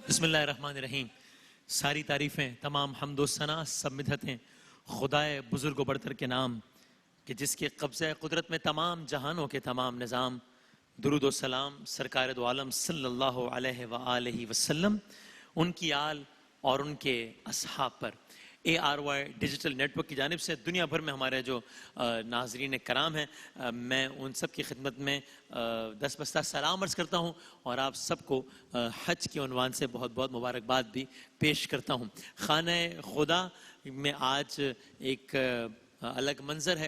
بسم اللہ الرحمن الرحیم. ساری تعریفیں، تمام حمد و ثنا، سب مدحتیں خدائے بزرگ و برتر کے نام کہ جس کے قبضہ قدرت میں تمام جہانوں کے تمام نظام. درود و سلام سرکار دو عالم صلی اللہ علیہ وآلہ وسلم، ان کی آل اور ان کے اصحاب پر. ARY ڈیجیٹل نیٹ ورک کی جانب سے دنیا بھر میں ہمارے جو ناظرین کرام ہیں، میں ان سب کی خدمت میں دس بستہ سلام عرض کرتا ہوں اور آپ سب کو حج کے عنوان سے بہت بہت مبارکباد بھی پیش کرتا ہوں. خانہ خدا میں آج ایک الگ منظر ہے.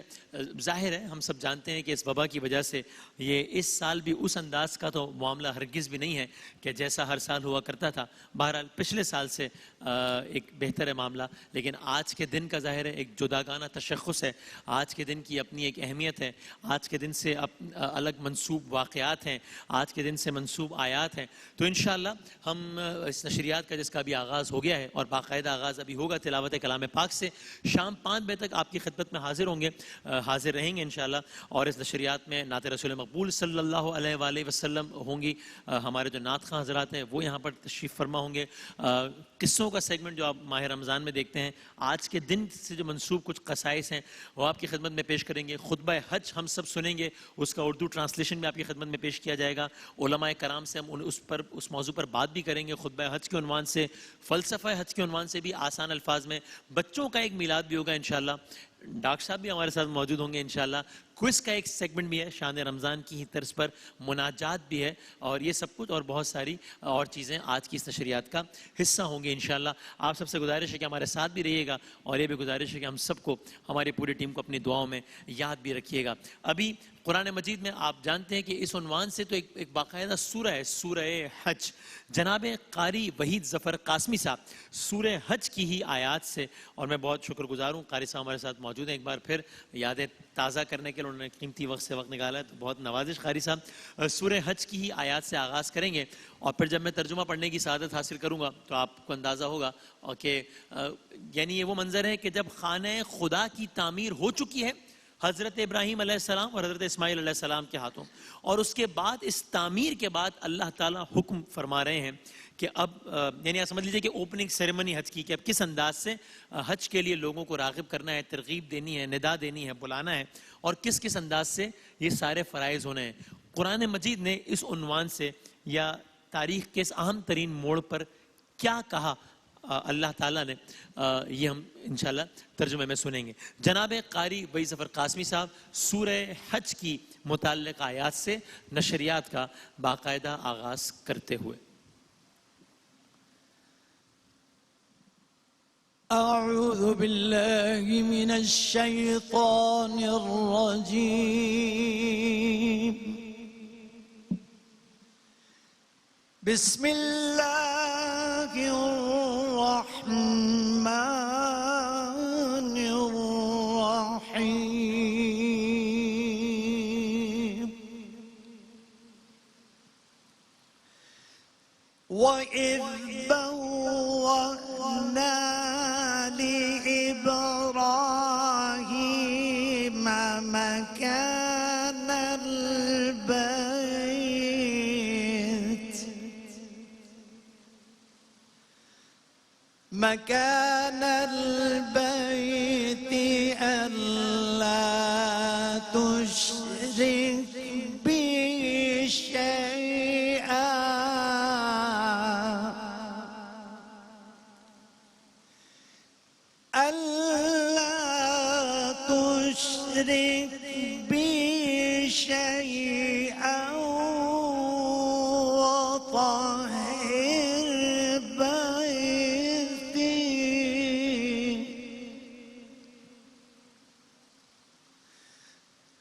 ظاہر ہے ہم سب جانتے ہیں کہ اس وبا کی وجہ سے یہ اس سال بھی اس انداز کا تو معاملہ ہرگز بھی نہیں ہے کہ جیسا ہر سال ہوا کرتا تھا. بہرحال پچھلے سال سے ایک بہتر ہے معاملہ، لیکن آج کے دن کا ظاہر ہے ایک جداگانہ تشخص ہے. آج کے دن کی اپنی ایک اہمیت ہے. آج کے دن سے الگ منسوب واقعات ہیں، آج کے دن سے منسوب آیات ہیں. تو انشاءاللہ ہم اس نشریات کا جس کا بھی آغاز ہو گیا ہے اور باقاعدہ آغاز ابھی ہوگا تلاوت کلام پاک سے، شام 5 بجے تک آپ کی خدمت میں حاضر ہوں گے، حاضر رہیں گے انشاءاللہ. اور اس نشریات میں نعت رسول مقبول صلی اللہ علیہ وآلہ وسلم ہوں گی. ہمارے جو نعت خواں حضرات ہیں وہ یہاں پر تشریف فرما ہوں گے. قصوں کا سیگمنٹ جو آپ ماہ رمضان میں دیکھتے ہیں، آج کے دن سے جو منسوب کچھ قصائص ہیں وہ آپ کی خدمت میں پیش کریں گے. خطبہ حج ہم سب سنیں گے، اس کا اردو ٹرانسلیشن بھی آپ کی خدمت میں پیش کیا جائے گا. علماء کرام سے ہم اس موضوع پر بات بھی کریں گے. خطبہ حج کے عنوان سے، فلسفہ حج کے عنوان سے بھی آسان الفاظ میں. بچوں کا ایک میلاد بھی ہوگا انشاءاللہ. ڈاکٹر صاحب بھی ہمارے ساتھ موجود ہوں گے انشاءاللہ. کوئز کا ایک سیگمنٹ بھی ہے شان رمضان کی ہی طرز پر، مناجات بھی ہے، اور یہ سب کچھ اور بہت ساری اور چیزیں آج کی اس نشریات کا حصہ ہوں گے انشاءاللہ. آپ سب سے گزارش ہے کہ ہمارے ساتھ بھی رہیے گا، اور یہ بھی گزارش ہے کہ ہم سب کو، ہماری پوری ٹیم کو اپنی دعاؤں میں یاد بھی رکھیے گا. ابھی قرآن مجید میں آپ جانتے ہیں کہ اس عنوان سے تو ایک باقاعدہ سورہ ہے، سورہ حج. جناب قاری وحید ظفر قاسمی صاحب سورہ حج کی ہی آیات سے، اور میں بہت شکر گزار ہوں، قاری صاحب ہمارے ساتھ موجود ہیں، ایک بار پھر یادیں تازہ کرنے کے لیے انہوں نے قیمتی وقت سے وقت نکالا ہے، تو بہت نوازش. قاری صاحب سورہ حج کی ہی آیات سے آغاز کریں گے، اور پھر جب میں ترجمہ پڑھنے کی سعادت حاصل کروں گا تو آپ کو اندازہ ہوگا کہ یعنی یہ وہ منظر ہے کہ جب خانہ خدا کی تعمیر ہو چکی ہے حضرت ابراہیم علیہ السلام اور حضرت اسماعیل علیہ السلام کے ہاتھوں، اور اس کے بعد اس تعمیر کے بعد اللہ تعالیٰ حکم فرما رہے ہیں کہ اب یعنی آپ سمجھ لیجئے کہ اوپننگ سیریمنی حج کی، کہ اب کس انداز سے حج کے لیے لوگوں کو راغب کرنا ہے، ترغیب دینی ہے، ندا دینی ہے، بلانا ہے، اور کس کس انداز سے یہ سارے فرائض ہونے ہیں. قرآن مجید نے اس عنوان سے یا تاریخ کے اس اہم ترین موڑ پر کیا کہا اللہ تعالیٰ نے، یہ ہم انشاءاللہ ترجمے میں سنیں گے. جناب قاری وحید ظفر قاسمی صاحب سورہ حج کی متعلق آیات سے نشریات کا باقاعدہ آغاز کرتے ہوئے. اعوذ باللہ من الشیطان الرجیم. بسم اللہ الرحمن الرحیم. وَإِذْ بَوَّأْنَا لِإِبْرَاهِيمَ مكان البيت ألا تشرك بي شيئا ألا تشرك بي شيئا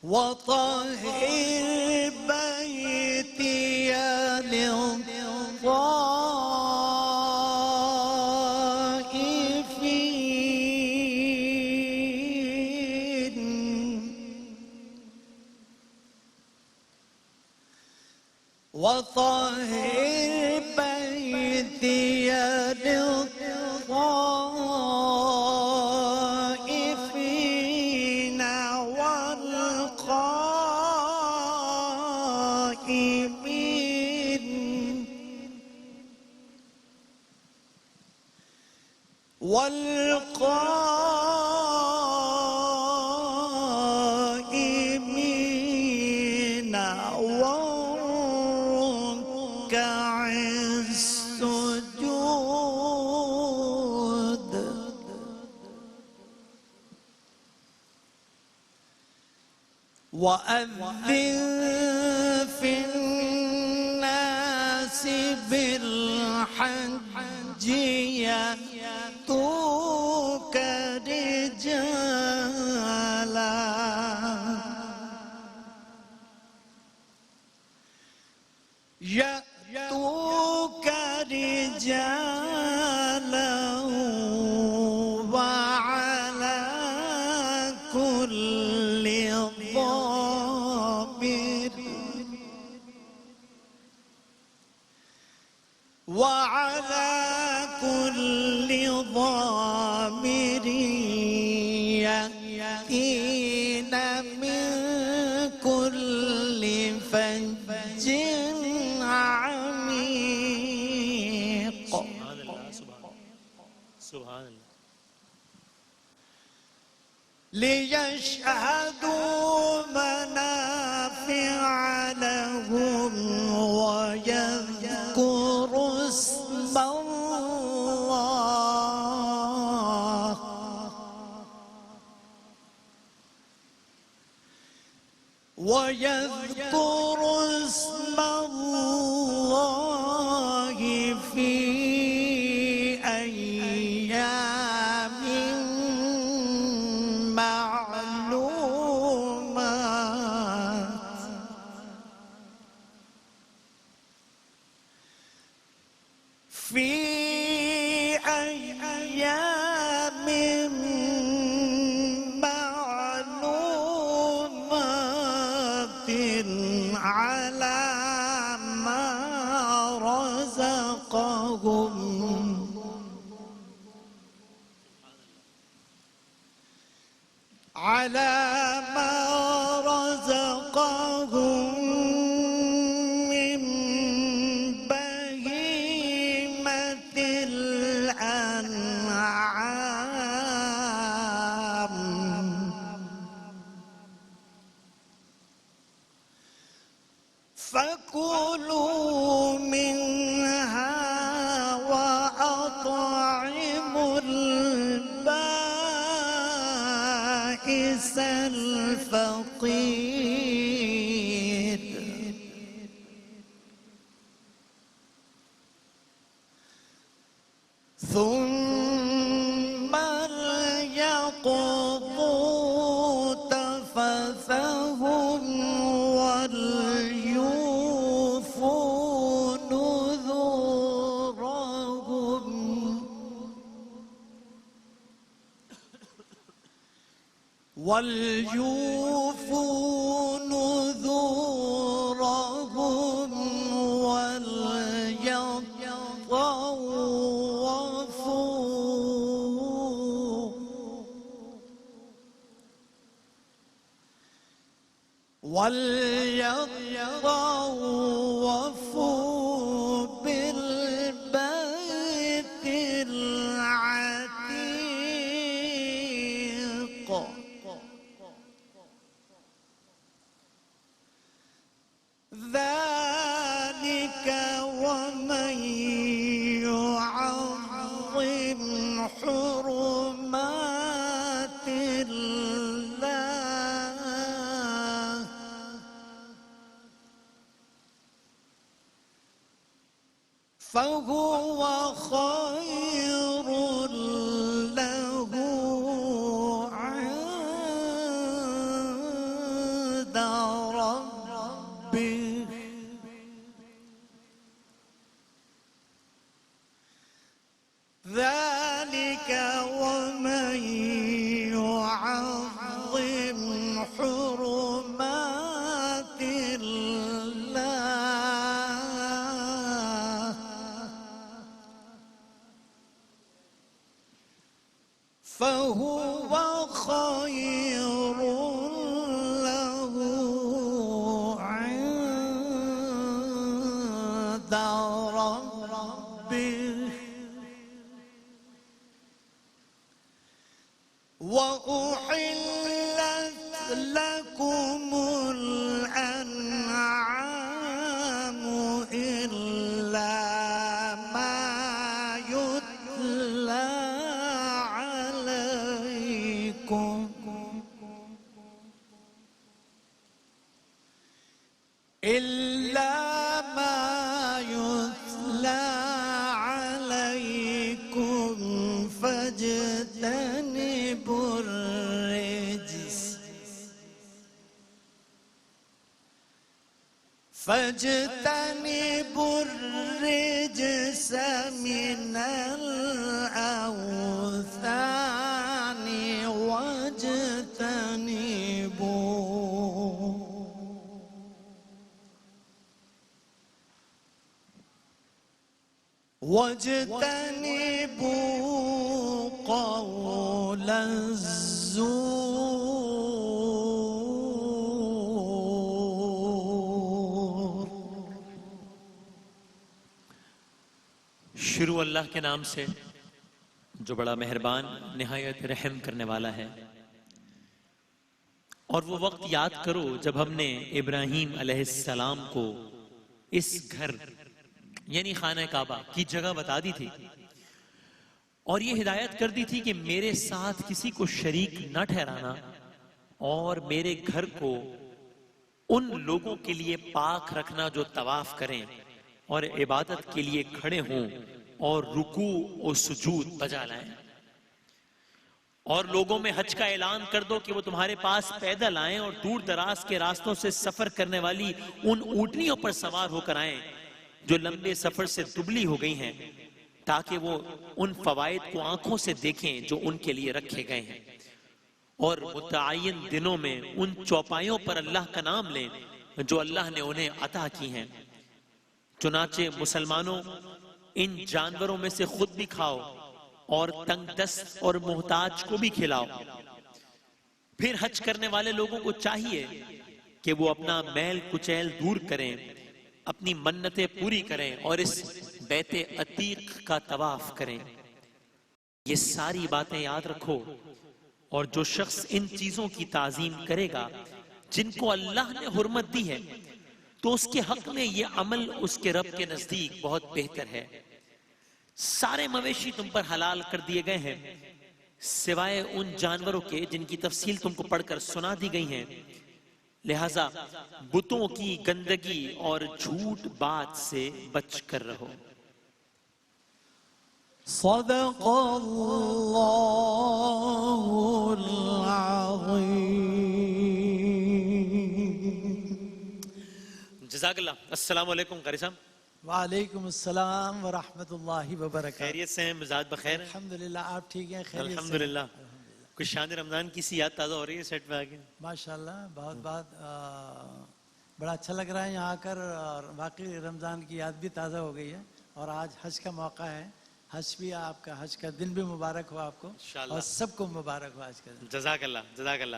وطهر بيتي للطائفين وطهر بيتي للطائفين والقائمين وأذن في الناس بالحج يأتوك رجالا يأتوك رجالا وعلى كل ضامر يأتين من كل فج عميق. سبحان اللہ سبحان اللہ. ليشهدوا منافع لهم ويذكروا اسم الله في أيام معلومات. في أيام معلومات على ما رزقهم من بهيمة الأنعام. فكلوا منها وأطعموا البائس الفقير. ثم ليقضوا تفثهم وليوفوا نذورهم وليطوفوا بالبيت العتيق. ذلك ومن يعظم حرمات الله فهو خير له عند ربه. ذلك ومن يعظم حرمات الله إلا ما يتلى عليكم فاجتنبوا الرجس من الأوثان واجتنبوا قول الزور. شروع اللہ کے نام سے جو بڑا مہربان نہایت رحم کرنے والا ہے. اور وہ وقت یاد کرو جب ہم نے ابراہیم علیہ السلام کو اس گھر یعنی خانہ کعبہ کی جگہ بتا دی تھی اور یہ ہدایت کر دی تھی کہ میرے ساتھ کسی کو شریک نہ ٹھہرانا اور میرے گھر کو ان لوگوں کے لیے پاک رکھنا جو طواف کریں اور عبادت کے لیے کھڑے ہوں اور رکوع و سجود بجا لائیں. اور لوگوں میں حج کا اعلان کر دو کہ وہ تمہارے پاس پیدل آئیں اور دور دراز کے راستوں سے سفر کرنے والی ان اونٹنیوں پر سوار ہو کر آئیں جو لمبے سفر سے دبلی ہو گئی ہیں تاکہ وہ ان فوائد کو آنکھوں سے دیکھیں جو ان کے لیے رکھے گئے ہیں. اور متعین دنوں میں ان چوپایوں پر اللہ کا نام لیں جو اللہ نے انہیں عطا کی ہیں. چنانچہ مسلمانوں ان جانوروں میں سے خود بھی کھاؤ اور تنگ دست اور محتاج کو بھی کھلاؤ. پھر حج کرنے والے لوگوں کو چاہیے کہ وہ اپنا میل کچیل دور کریں, اپنی منتیں پوری کریں اور اس بیت عتیق کا طواف کریں. یہ ساری باتیں یاد رکھو اور جو شخص ان چیزوں کی تعظیم کرے گا جن کو اللہ نے حرمت دی ہے تو اس کے حق میں یہ عمل اس کے رب کے نزدیک بہت بہتر ہے. سارے مویشی تم پر حلال کر دیے گئے ہیں سوائے ان جانوروں کے جن کی تفصیل تم کو پڑھ کر سنا دی گئی ہیں. لہذا بتوں کی گندگی اور جھوٹ بات سے بچ کر رہو. صدق اللہ العظیم. جزاک اللہ. السلام علیکم قاری صاحب. وعلیکم السلام ورحمۃ اللہ وبرکاتہ. خیریت سے ہیں؟ مزاج بخیر؟ الحمدللہ. آپ ٹھیک ہیں؟ خیریت سے؟ الحمدللہ. کچھ شان رمضان کی سی یاد تازہ ہو رہی ہے سیٹ پہ آگے؟ ماشاءاللہ بہت بڑا اچھا لگ رہا ہے یہاں آ کر, اور واقعی رمضان کی یاد بھی تازہ ہو گئی ہے. اور آج حج کا موقع ہے, حج بھی آپ کا, حج کا دن بھی مبارک ہو آپ کو اور سب کو مبارک ہو آج کا دن. جزاک اللہ جزاک اللہ.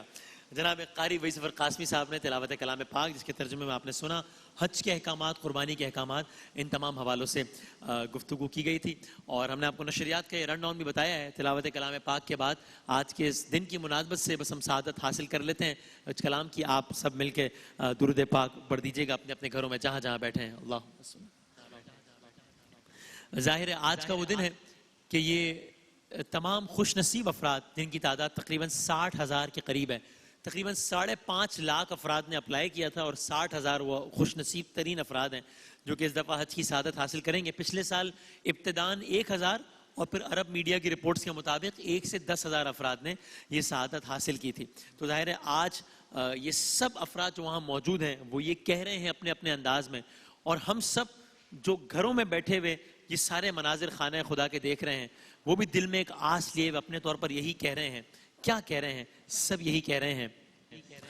جناب قاری وحید ظفر قاسمی صاحب نے تلاوت کلام پاک جس کے ترجمے میں آپ نے سنا حج کے احکامات, قربانی کے احکامات, ان تمام حوالوں سے گفتگو کی گئی تھی. اور ہم نے آپ کو نشریات کا یہ رن ڈاؤن بھی بتایا ہے. تلاوت کلام پاک کے بعد آج کے اس دن کی مناسبت سے بس ہم سعادت حاصل کر لیتے ہیں. اس کلام کی آپ سب مل کے درود پاک پڑھ دیجیے گا اپنے اپنے گھروں میں جہاں جہاں بیٹھے ہیں. اللہ ظاہر ہے آج کا وہ دن ہے کہ یہ تمام خوش نصیب افراد جن کی تعداد تقریباً 60,000 کے قریب ہے, تقریباً 5.5 لاکھ افراد نے اپلائی کیا تھا اور 60,000 وہ خوش نصیب ترین افراد ہیں جو کہ اس دفعہ حج کی سعادت حاصل کریں گے. پچھلے سال ابتداً 1,000 اور پھر عرب میڈیا کی رپورٹس کے مطابق 1 سے 10,000 افراد نے یہ سعادت حاصل کی تھی. تو ظاہر ہے آج یہ سب افراد جو وہاں موجود ہیں وہ یہ کہہ رہے ہیں اپنے اپنے انداز میں, اور ہم سب جو گھروں میں بیٹھے ہوئے یہ سارے مناظر خانہ خدا کے دیکھ رہے ہیں وہ بھی دل میں ایک آس لیے اپنے طور پر یہی کہہ رہے ہیں. کیا کہہ رہے ہیں؟ سب یہی کہہ رہے ہیں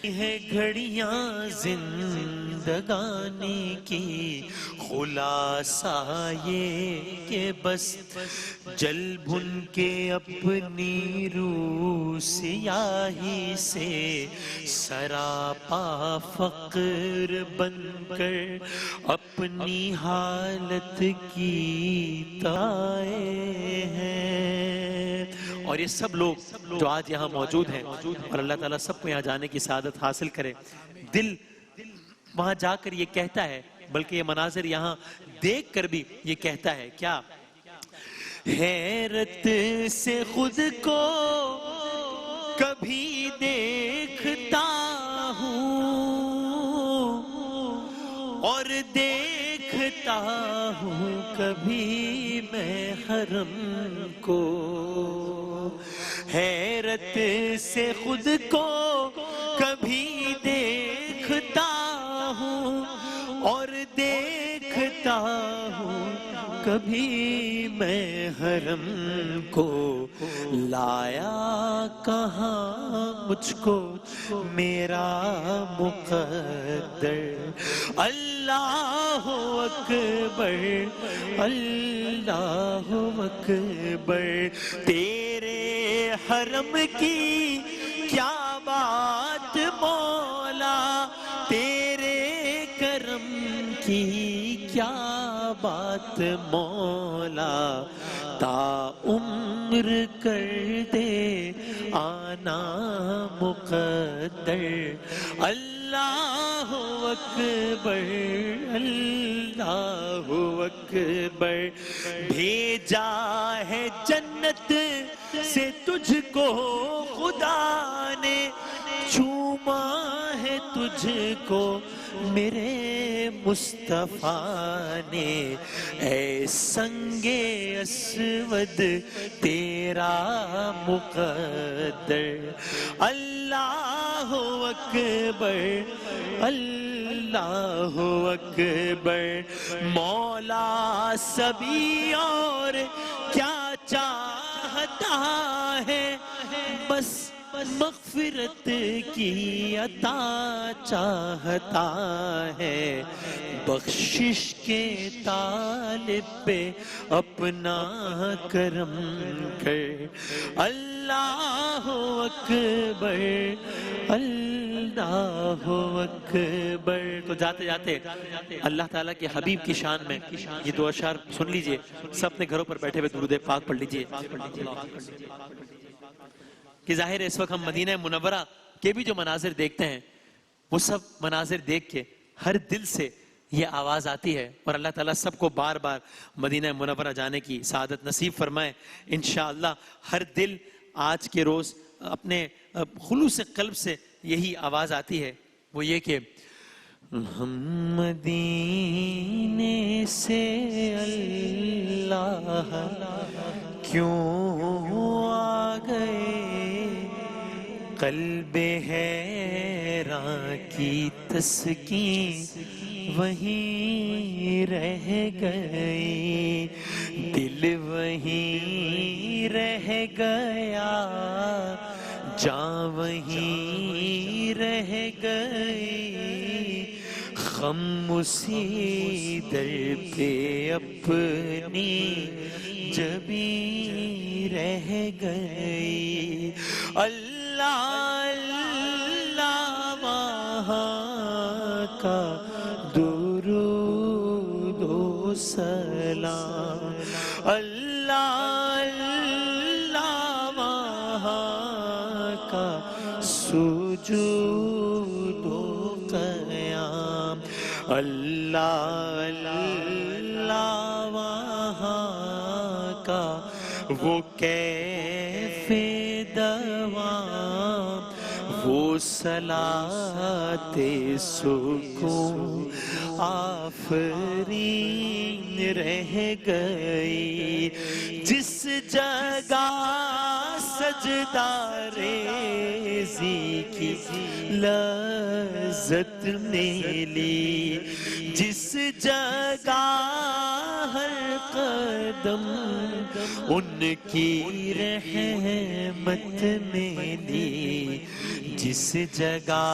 ہے گھڑیاں زندگانی کی خلاصہ یہ کہ بس جل بھن کے اپنی روح سیاہی سے سراپا فقر بن کر اپنی حالت کی تائے ہیں. اور یہ سب لوگ جو آج یہاں موجود ہیں, اور اللہ تعالیٰ سب کو یہاں جانے کی سعادت حاصل کرے. دل وہاں جا کر یہ کہتا ہے, بلکہ یہ مناظر یہاں دیکھ کر بھی یہ کہتا ہے کیا, حیرت سے خود کو کبھی دیکھتا ہوں اور دیکھتا ہوں کبھی میں حرم کو، حیرت سے خود کو کبھی دیکھتا ہوں، اور دیکھتا ہوں کبھی میں حرم کو، لایا کہاں مجھ کو میرا مقدر۔ اللہ اکبر، اللہ اکبر، تیرے حرم کی کیا بات مولا، تیرے کرم کی کیا بات مولا، تا عمر کر دے آنا مقدر۔ اللہ اکبر، اللہ اکبر، بھیجا ہے جنت سے تجھ کو خدا نے، چوما ہے تجھ کو میرے مصطفیٰ نے، اے سنگ اسود تیرا مقدر۔ اللہ اکبر، اللہ اکبر، مولا سبھی اور کیا چاہتا ہے، بس مغفرت کی عطا چاہتا ہے، بخشش کے طالب پہ اپنا کرم کر۔ اللہ اکبر، اللہ اکبر۔ تو جاتے جاتے اللہ تعالیٰ کے حبیب کی شان میں یہ دو اشعار سن لیجئے، سب اپنے گھروں پر بیٹھے ہوئے درود پاک پڑھ لیجئے کہ ظاہر ہے اس وقت ہم مدینہ منورہ کے بھی جو مناظر دیکھتے ہیں وہ سب مناظر دیکھ کے ہر دل سے یہ آواز آتی ہے، اور اللہ تعالیٰ سب کو بار بار مدینہ منورہ جانے کی سعادت نصیب فرمائے انشاءاللہ۔ ہر دل آج کے روز اپنے خلوص قلب سے یہی آواز آتی ہے، وہ یہ کہ ہم مدینے سے اللہ کیوں آ گئے، قلب حیراں کی تسکین وہیں رہ گئی، دل وہیں رہ گیا، جاں وہیں رہ گئی، غم اسی در پہ اپنی جبیں رہ گئی۔ اللہ اللہ وہاں کا درود و سلام، اللہ اللہ وہاں کا سجود و قیام، اللہ اللہ وہاں کا وہ کیف دوام، وہ صلاۃ سکون آفرین رہ گئی، جس جگہ سجدہ ریزی کی لذت ملی، جس جگہ ہر قدم ان کی رحمت ملی، جس جگہ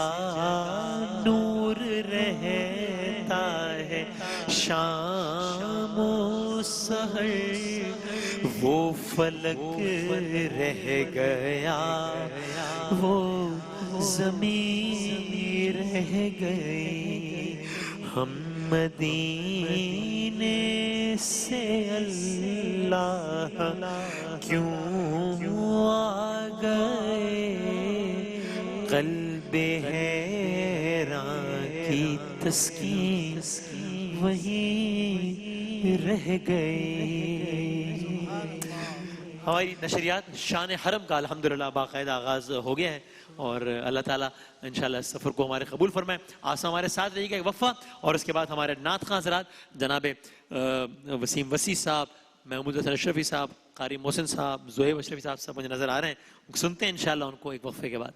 نور رہتا ہے شام و سحر، وہ فلک رہ گیا، وہ زمین رہ گئی، ہم مدینے سے اللہ کیوں آ گئے، قلب حیراں کی تسکین وہیں رہ گئی۔ ہماری نشریات شان حرم کا الحمدللہ باقاعدہ آغاز ہو گیا ہے اور اللہ تعالیٰ انشاءاللہ اس سفر کو ہمارے قبول فرمائے. آسا ہمارے ساتھ رہیے گا ایک وقفہ اور اس کے بعد ہمارے نعت خواں حضرات جناب وسیم وسیع صاحب, محمود حسن اشرفی صاحب, قاری محسن صاحب, زہیب اشرفی صاحب سب مجھے نظر آ رہے ہیں, سنتے ہیں انشاءاللہ ان کو ایک وقفے کے بعد.